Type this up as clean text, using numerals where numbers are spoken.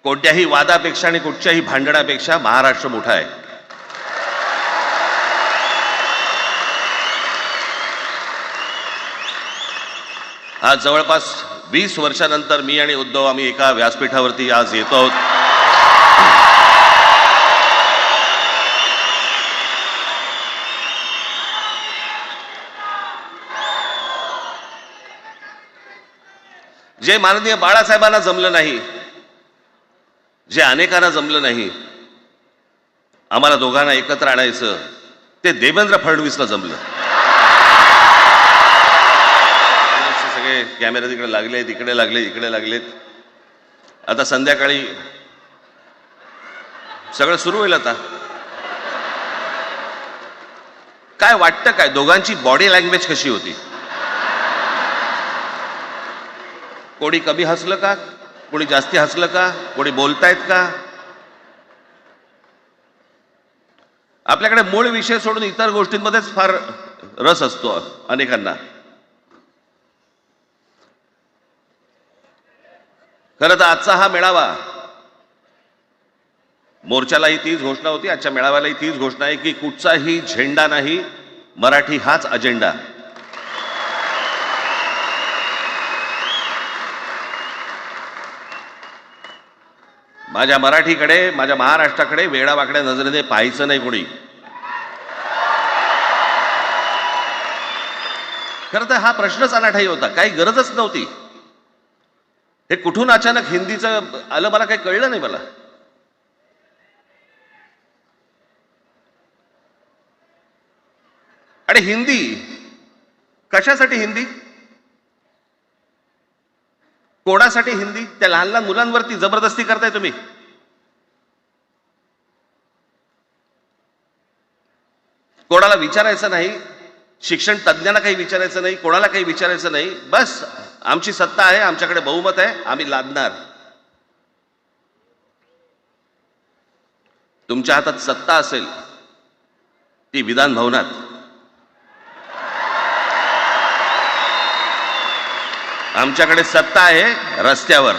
कोणत्याही वादापेक्षा आणि कुठच्याही भांडणापेक्षा महाराष्ट्र मोठा आहे. आज जवळपास 20 वर्षानंतर मी आणि उद्धव आम्ही एका व्यासपीठावरती आज येतो आहोत. जे माननीय बाळासाहेबांना जमलं नाही, जे अनेकांना जमलं नाही, आम्हाला दोघांना एकत्र आणायचं, ते देवेंद्र फडणवीसला जमलं. सगळे कॅमेरे तिकडे लागले, तिकडे लागले, इकडे लागलेत. आता संध्याकाळी सगळं सुरू होईल. आता काय वाटतं, काय दोघांची बॉडी लँग्वेज कशी होती? कोणी कमी हसलं का, कोणी जास्ती हसलं का, कोणी बोलतायत का? आपल्याकडे मूळ विषय सोडून इतर गोष्टींमध्येच फार रस असतो अनेकांना. खरं तर आजचा हा मेळावा, मोर्चालाही तीच घोषणा होती, आजच्या मेळाव्यालाही तीच घोषणा आहे की कुठचाही झेंडा नाही, मराठी हाच अजेंडा. माझ्या मराठीकडे, माझ्या महाराष्ट्राकडे वेडावाकड्या नजरेने पाहायचं नाही कोणी. खरं तर हा प्रश्नच अनाठाई होता, काही गरजच नव्हती. हे कुठून अचानक हिंदीचं आलं मला काही कळलं नाही. मला आणि हिंदी कशासाठी? हिंदी कोणासाठी? हिंदी त्या लहान लहान मुलांवरती जबरदस्ती करताय तुम्ही. कोणाला विचारायचं नाही, शिक्षण तज्ज्ञांना काही विचारायचं नाही, कोणाला काही विचारायचं नाही. बस आमची सत्ता आहे, आमच्याकडे बहुमत आहे, आम्ही लादणार. तुमच्या हातात सत्ता असेल ती विधान भवनात, आमच्याकडे सत्ता आहे रस्त्यावर.